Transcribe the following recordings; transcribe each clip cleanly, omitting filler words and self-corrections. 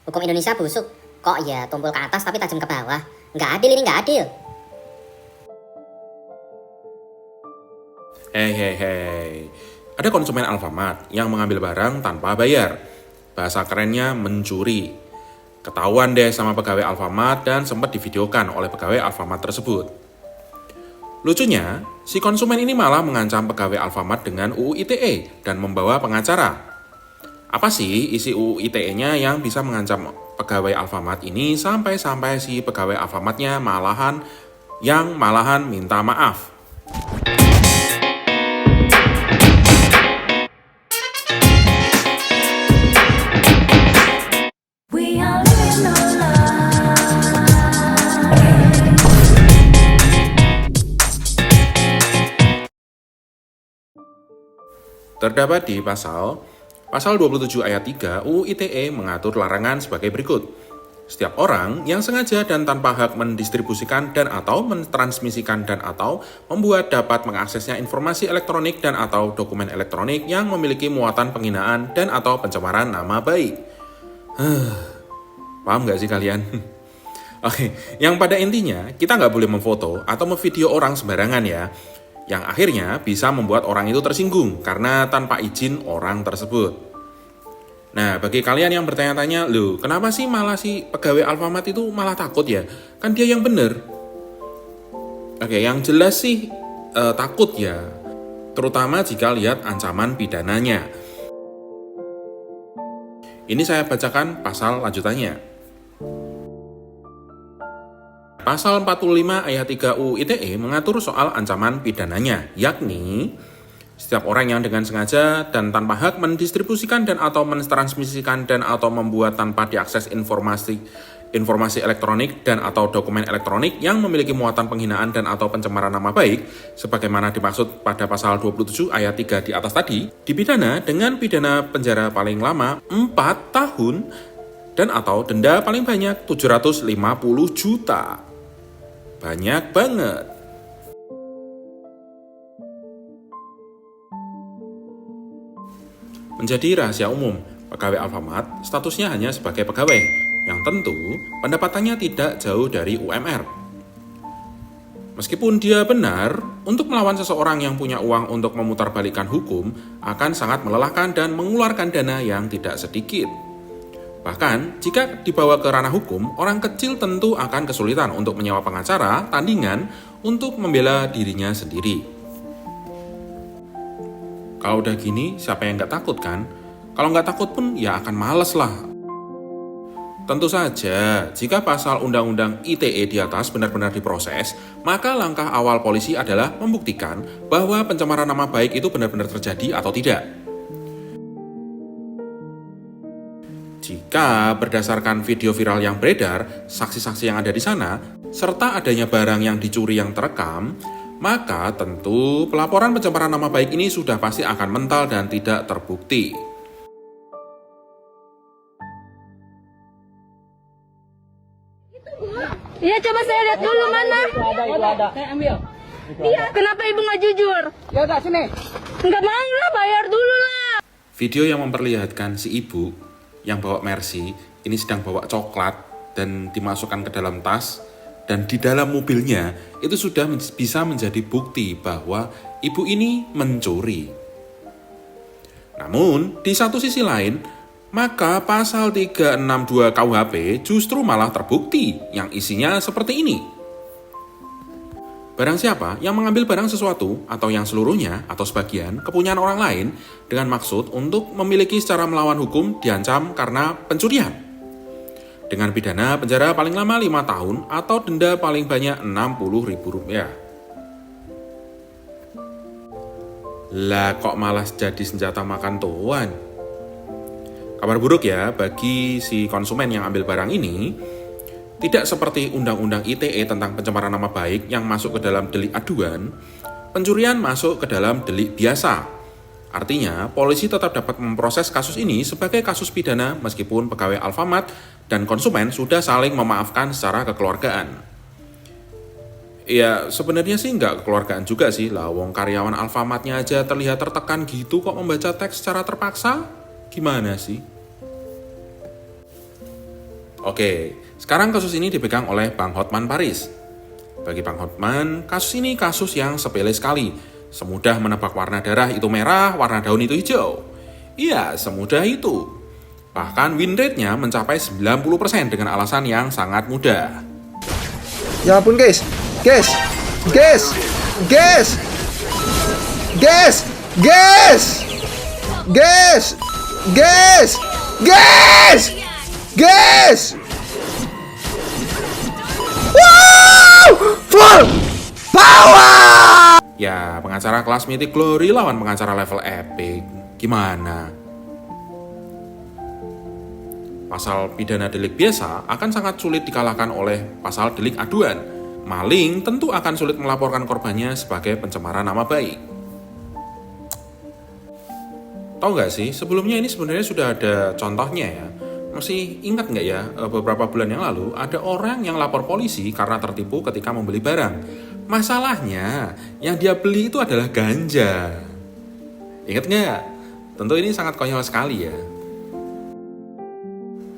Hukum Indonesia busuk. Kok ya tumpul ke atas tapi tajam ke bawah? Nggak adil ini, nggak adil. Hei. Ada konsumen Alfamart yang mengambil barang tanpa bayar. Bahasa kerennya mencuri. Ketahuan deh sama pegawai Alfamart dan sempat divideokan oleh pegawai Alfamart tersebut. Lucunya, si konsumen ini malah mengancam pegawai Alfamart dengan UU ITE dan membawa pengacara. Apa sih isi UU ITE-nya yang bisa mengancam pegawai Alfamart ini sampai-sampai si pegawai Alfamart-nya malahan minta maaf? Terdapat di pasal 27 ayat 3 UU ITE mengatur larangan sebagai berikut. Setiap orang yang sengaja dan tanpa hak mendistribusikan dan atau mentransmisikan dan atau membuat dapat mengaksesnya informasi elektronik dan atau dokumen elektronik yang memiliki muatan penghinaan dan atau pencemaran nama baik. Paham nggak sih kalian? Oke, yang pada intinya kita nggak boleh memfoto atau memvideo orang sembarangan ya, yang akhirnya bisa membuat orang itu tersinggung karena tanpa izin orang tersebut. Nah, bagi kalian yang bertanya-tanya, loh kenapa sih malah si pegawai Alfamart itu malah takut ya? Kan dia yang benar. Oke, yang jelas sih takut ya, terutama jika lihat ancaman pidananya. Ini saya bacakan pasal lanjutannya. Pasal 45 ayat 3 UU ITE mengatur soal ancaman pidananya, yakni setiap orang yang dengan sengaja dan tanpa hak mendistribusikan dan atau mentransmisikan dan atau membuat tanpa diakses informasi elektronik dan atau dokumen elektronik yang memiliki muatan penghinaan dan atau pencemaran nama baik, sebagaimana dimaksud pada pasal 27 ayat 3 di atas tadi, dipidana dengan pidana penjara paling lama 4 tahun dan atau denda paling banyak 750 juta. Banyak banget. Menjadi rahasia umum, pegawai Alfamart statusnya hanya sebagai pegawai, yang tentu pendapatannya tidak jauh dari UMR. Meskipun dia benar, untuk melawan seseorang yang punya uang untuk memutarbalikkan hukum akan sangat melelahkan dan mengeluarkan dana yang tidak sedikit. Bahkan, jika dibawa ke ranah hukum, orang kecil tentu akan kesulitan untuk menyewa pengacara tandingan untuk membela dirinya sendiri. Kalau udah gini, siapa yang nggak takut kan? Kalau nggak takut pun ya akan males lah. Tentu saja, jika pasal Undang-Undang ITE di atas benar-benar diproses, maka langkah awal polisi adalah membuktikan bahwa pencemaran nama baik itu benar-benar terjadi atau tidak. Jika berdasarkan video viral yang beredar, saksi-saksi yang ada di sana, serta adanya barang yang dicuri yang terekam, maka tentu pelaporan pencemaran nama baik ini sudah pasti akan mental dan tidak terbukti. Iya, coba saya lihat dulu mana. Ada. Saya ambil. Iya, kenapa ibu nggak jujur? Ya udah sini. Nggak mau lah, bayar dulu lah. Video yang memperlihatkan si ibu yang bawa Mercy ini sedang bawa coklat dan dimasukkan ke dalam tas, dan di dalam mobilnya itu sudah bisa menjadi bukti bahwa ibu ini mencuri. Namun di satu sisi lain, maka pasal 362 KUHP justru malah terbukti yang isinya seperti ini. Barang siapa yang mengambil barang sesuatu atau yang seluruhnya atau sebagian kepunyaan orang lain dengan maksud untuk memiliki secara melawan hukum diancam karena pencurian dengan pidana penjara paling lama 5 tahun atau denda paling banyak Rp60.000. Lah kok malah jadi senjata makan tuan? Kabar buruk ya bagi si konsumen yang ambil barang ini. Tidak seperti Undang-Undang ITE tentang pencemaran nama baik yang masuk ke dalam delik aduan, pencurian masuk ke dalam delik biasa. Artinya, polisi tetap dapat memproses kasus ini sebagai kasus pidana meskipun pegawai Alfamart dan konsumen sudah saling memaafkan secara kekeluargaan. Ya, sebenarnya sih nggak kekeluargaan juga sih, lah wong karyawan Alfamart-nya aja terlihat tertekan gitu kok membaca teks secara terpaksa. Gimana sih? Oke, sekarang kasus ini dipegang oleh Bang Hotman Paris. Bagi Bang Hotman, kasus ini kasus yang sepele sekali. Semudah menebak warna darah itu merah, warna daun itu hijau. Iya, semudah itu. Bahkan win rate-nya mencapai 90% dengan alasan yang sangat mudah. Ya ampun guys. Wow! Full power! Ya, pengacara kelas Mythic Glory lawan pengacara level epic. Gimana? Pasal pidana delik biasa akan sangat sulit dikalahkan oleh pasal delik aduan. Maling tentu akan sulit melaporkan korbannya sebagai pencemaran nama baik. Tahu nggak sih, sebelumnya ini sebenarnya sudah ada contohnya ya. Masih ingat nggak ya, beberapa bulan yang lalu ada orang yang lapor polisi karena tertipu ketika membeli barang. Masalahnya, yang dia beli itu adalah ganja. Ingat nggak? Tentu ini sangat konyol sekali ya.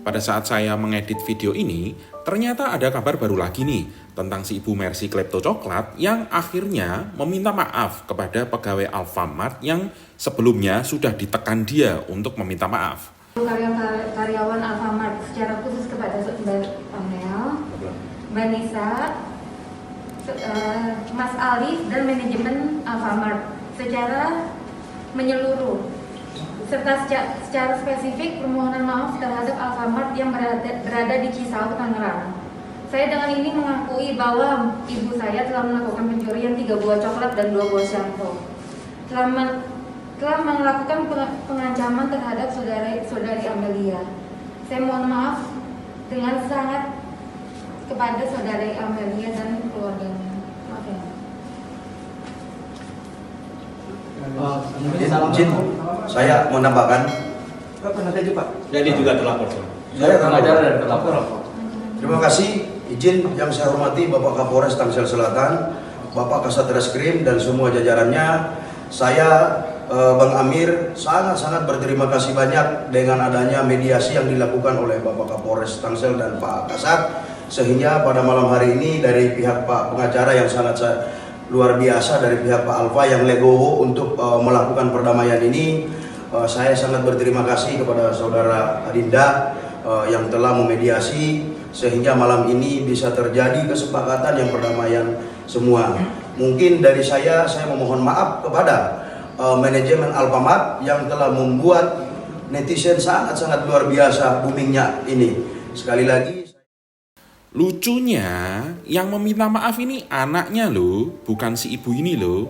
Pada saat saya mengedit video ini, ternyata ada kabar baru lagi nih tentang si Ibu Mercy Klepto Coklat yang akhirnya meminta maaf kepada pegawai Alfamart yang sebelumnya sudah ditekan dia untuk meminta maaf. Karyawan Alfamart secara khusus kepada Mbak Amel, Mbak Nisa, Mas Alif dan manajemen Alfamart secara menyeluruh serta secara spesifik permohonan maaf terhadap Alfamart yang berada di Cisauk, Tangerang. Saya dengan ini mengakui bahwa ibu saya telah melakukan pencurian 3 buah coklat dan 2 buah shampoo. Telah melakukan pengancaman terhadap saudari Amelia. Saya mohon maaf dengan sangat kepada saudari Amelia dan keluarganya. Maaf ya. Izin, saya mau nambahkan. Jadi juga terlapor. Saya pengacara dan terlapor. Terima kasih. Izin yang saya hormati Bapak Kapolres Tangsel Selatan, Bapak Kasat Reskrim dan semua jajarannya. Saya Bang Amir sangat berterima kasih banyak dengan adanya mediasi yang dilakukan oleh Bapak Kapolres Tangsel dan Pak Kasat, sehingga pada malam hari ini dari pihak Pak pengacara yang sangat luar biasa, dari pihak Pak Alfa yang legowo untuk melakukan perdamaian ini, saya sangat berterima kasih kepada saudara Adinda yang telah memediasi sehingga malam ini bisa terjadi kesepakatan yang perdamaian semua. Mungkin dari saya memohon maaf kepada manajemen Alfamart yang telah membuat netizen sangat luar biasa boomingnya ini. Sekali lagi, Lucunya, yang meminta maaf ini anaknya loh, bukan si ibu ini loh.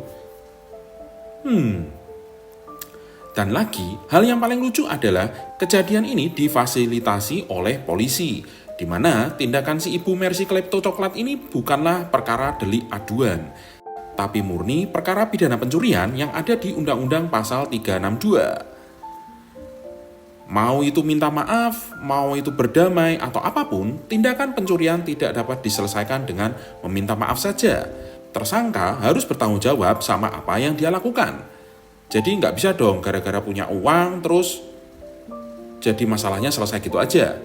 Dan lagi, hal yang paling lucu adalah kejadian ini difasilitasi oleh polisi, di mana tindakan si Ibu Mercy Klepto Coklat ini bukanlah perkara delik aduan, tapi murni perkara pidana pencurian yang ada di Undang-Undang Pasal 362. Mau itu minta maaf, mau itu berdamai, atau apapun, tindakan pencurian tidak dapat diselesaikan dengan meminta maaf saja. Tersangka harus bertanggung jawab sama apa yang dia lakukan. Jadi nggak bisa dong gara-gara punya uang terus jadi masalahnya selesai gitu aja.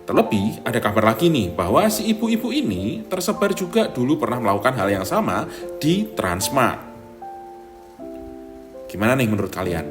Terlebih ada kabar lagi nih bahwa si ibu-ibu ini tersebar juga dulu pernah melakukan hal yang sama di Transmart. Gimana nih menurut kalian?